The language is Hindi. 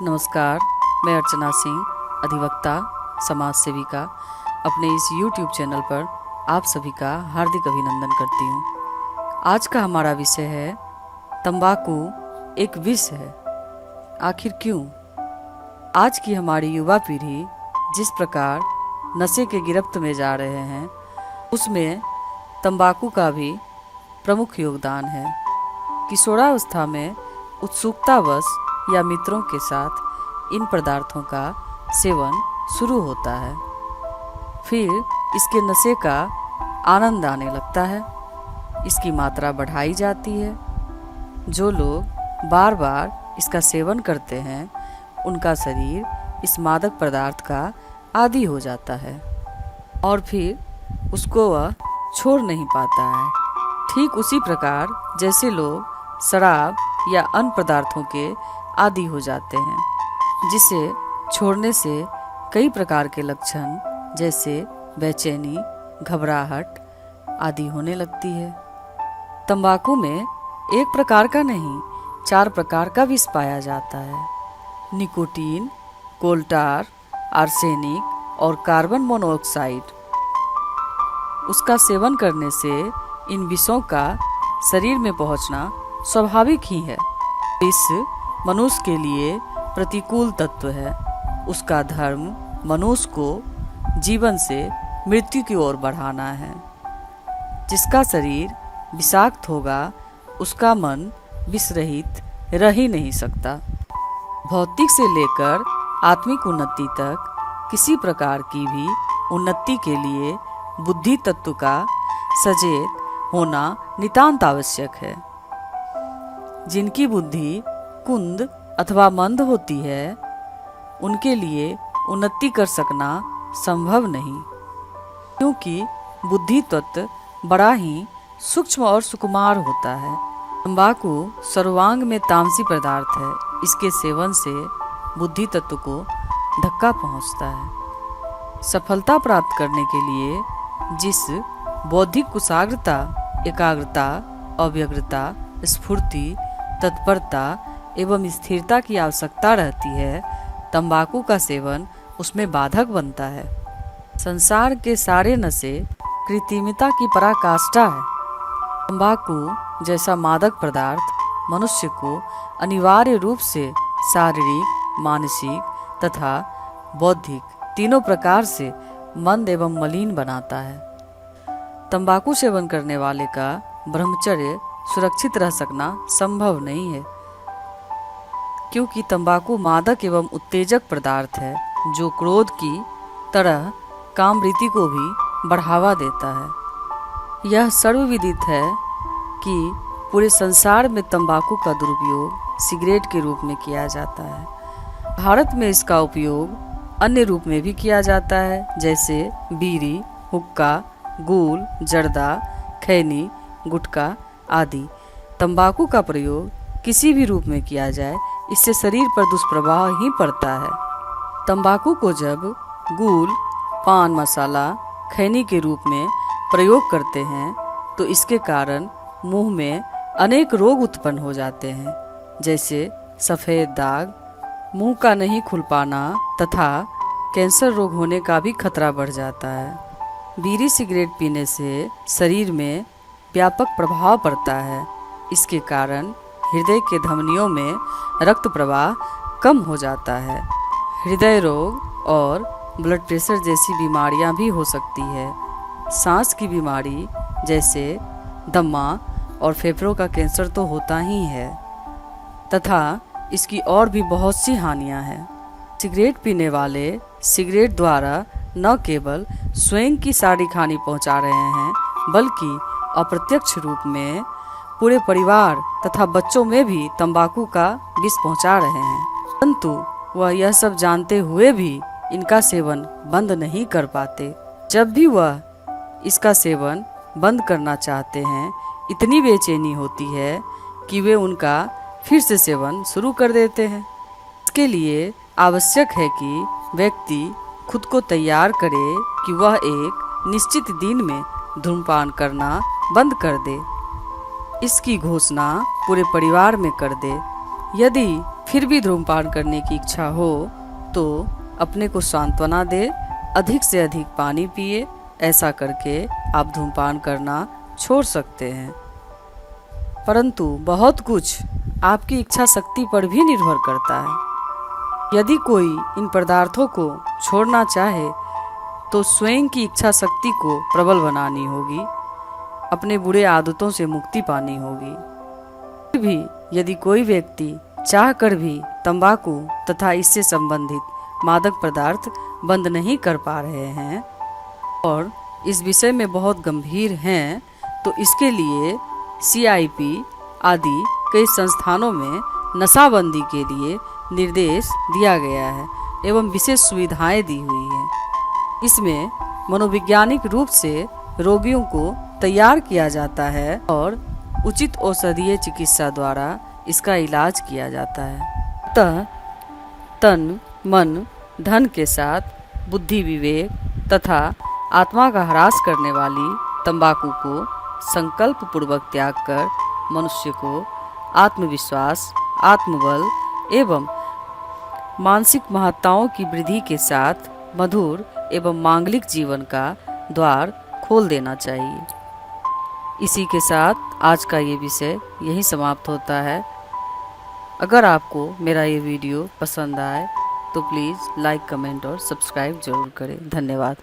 नमस्कार, मैं अर्चना सिंह, अधिवक्ता, समाज सेविका, अपने इस YouTube चैनल पर आप सभी का हार्दिक अभिनंदन करती हूँ। आज का हमारा विषय है तंबाकू एक विष है, आखिर क्यों? आज की हमारी युवा पीढ़ी जिस प्रकार नशे के गिरफ्त में जा रहे हैं, उसमें तंबाकू का भी प्रमुख योगदान है। किशोरावस्था में उत्सुकतावश या मित्रों के साथ इन पदार्थों का सेवन शुरू होता है, फिर इसके नशे का आनंद आने लगता है, इसकी मात्रा बढ़ाई जाती है। जो लोग बार बार इसका सेवन करते हैं, उनका शरीर इस मादक पदार्थ का आदी हो जाता है और फिर उसको वह छोड़ नहीं पाता है। ठीक उसी प्रकार जैसे लोग शराब या अन्य पदार्थों के आदी हो जाते हैं, जिसे छोड़ने से कई प्रकार के लक्षण जैसे बेचैनी, घबराहट आदि होने लगती है। तंबाकू में एक प्रकार का नहीं, 4 प्रकार का विष पाया जाता है। निकोटीन, कोल्टार, आर्सेनिक और कार्बन मोनोऑक्साइड। उसका सेवन करने से इन विषों का शरीर में पहुंचना स्वाभाविक ही है। विष मनुष्य के लिए प्रतिकूल तत्व है। उसका धर्म मनुष्य को जीवन से मृत्यु की ओर बढ़ाना है। जिसका शरीर विषाक्त होगा, उसका मन विष रहित रह ही नहीं सकता। भौतिक से लेकर आत्मिक उन्नति तक किसी प्रकार की भी उन्नति के लिए बुद्धि तत्व का सचेत होना नितांत आवश्यक है। जिनकी बुद्धि कुंद अथवा मंद होती है, उनके लिए उन्नति कर सकना संभव नहीं, क्योंकि बुद्धि तत्व बड़ा ही सूक्ष्म और सुकुमार होता है। तंबाकू सर्वांग में तामसी पदार्थ है। इसके सेवन से बुद्धि तत्व को धक्का पहुंचता है। सफलता प्राप्त करने के लिए जिस बौद्धिक कुशाग्रता, एकाग्रता, अव्यग्रता, स्फूर्ति, तत्परता एवं स्थिरता की आवश्यकता रहती है, तंबाकू का सेवन उसमें बाधक बनता है। संसार के सारे नशे कृत्रिमता की पराकाष्ठा है। तंबाकू जैसा मादक पदार्थ मनुष्य को अनिवार्य रूप से शारीरिक, मानसिक तथा बौद्धिक तीनों प्रकार से मंद एवं मलिन बनाता है। तंबाकू सेवन करने वाले का ब्रह्मचर्य सुरक्षित रह सकना संभव नहीं है, क्योंकि तंबाकू मादक एवं उत्तेजक पदार्थ है जो क्रोध की तरह कामवृत्ति को भी बढ़ावा देता है। यह सर्वविदित है कि पूरे संसार में तंबाकू का दुरुपयोग सिगरेट के रूप में किया जाता है। भारत में इसका उपयोग अन्य रूप में भी किया जाता है, जैसे बीड़ी, हुक्का, गुल, जर्दा, खैनी, गुटखा आदि। तंबाकू का प्रयोग किसी भी रूप में किया जाए, इससे शरीर पर दुष्प्रभाव ही पड़ता है। तंबाकू को जब गुल, पान मसाला, खैनी के रूप में प्रयोग करते हैं, तो इसके कारण मुंह में अनेक रोग उत्पन्न हो जाते हैं, जैसे सफ़ेद दाग, मुंह का नहीं खुल पाना तथा कैंसर रोग होने का भी खतरा बढ़ जाता है। बीड़ी सिगरेट पीने से शरीर में व्यापक प्रभाव पड़ता है। इसके कारण हृदय के धमनियों में रक्त प्रवाह कम हो जाता है। हृदय रोग और ब्लड प्रेशर जैसी बीमारियां भी हो सकती है। सांस की बीमारी जैसे दमा और फेफड़ों का कैंसर तो होता ही है, तथा इसकी और भी बहुत सी हानियां हैं। सिगरेट पीने वाले सिगरेट द्वारा न केवल स्वयं की शारीरिक हानि पहुंचा रहे हैं, बल्कि अप्रत्यक्ष रूप में पूरे परिवार तथा बच्चों में भी तंबाकू का विष पहुंचा रहे हैं। परंतु वह यह सब जानते हुए भी इनका सेवन बंद नहीं कर पाते। जब भी वह इसका सेवन बंद करना चाहते हैं, इतनी बेचैनी होती है कि वे उनका फिर से सेवन शुरू कर देते हैं। इसके लिए आवश्यक है कि व्यक्ति खुद को तैयार करे कि वह एक निश्चित दिन में धूम्रपान करना बंद कर दे। इसकी घोषणा पूरे परिवार में कर दे। यदि फिर भी धूम्रपान करने की इच्छा हो तो अपने को सांत्वना दे, अधिक से अधिक पानी पिए। ऐसा करके आप धूम्रपान करना छोड़ सकते हैं। परंतु बहुत कुछ आपकी इच्छा शक्ति पर भी निर्भर करता है। यदि कोई इन पदार्थों को छोड़ना चाहे तो स्वयं की इच्छा शक्ति को प्रबल बनानी होगी, अपने बुरे आदतों से मुक्ति पानी होगी। फिर भी यदि कोई व्यक्ति चाहकर भी तंबाकू तथा इससे संबंधित मादक पदार्थ बंद नहीं कर पा रहे हैं और इस विषय में बहुत गंभीर हैं, तो इसके लिए CIP आदि कई संस्थानों में नशाबंदी के लिए निर्देश दिया गया है एवं विशेष सुविधाएं दी हुई हैं। इसमें मनोवैज्ञानिक रूप से रोगियों को तैयार किया जाता है और उचित औषधीय चिकित्सा द्वारा इसका इलाज किया जाता है। अतः तन, मन, धन के साथ बुद्धि, विवेक तथा आत्मा का ह्रास करने वाली तंबाकू को संकल्प पूर्वक त्याग कर मनुष्य को आत्मविश्वास, आत्मबल एवं मानसिक महत्ताओं की वृद्धि के साथ मधुर एवं मांगलिक जीवन का द्वार खोल देना चाहिए। इसी के साथ आज का ये विषय यहीं समाप्त होता है। अगर आपको मेरा ये वीडियो पसंद आए तो प्लीज़ लाइक, कमेंट और सब्सक्राइब जरूर करें। धन्यवाद।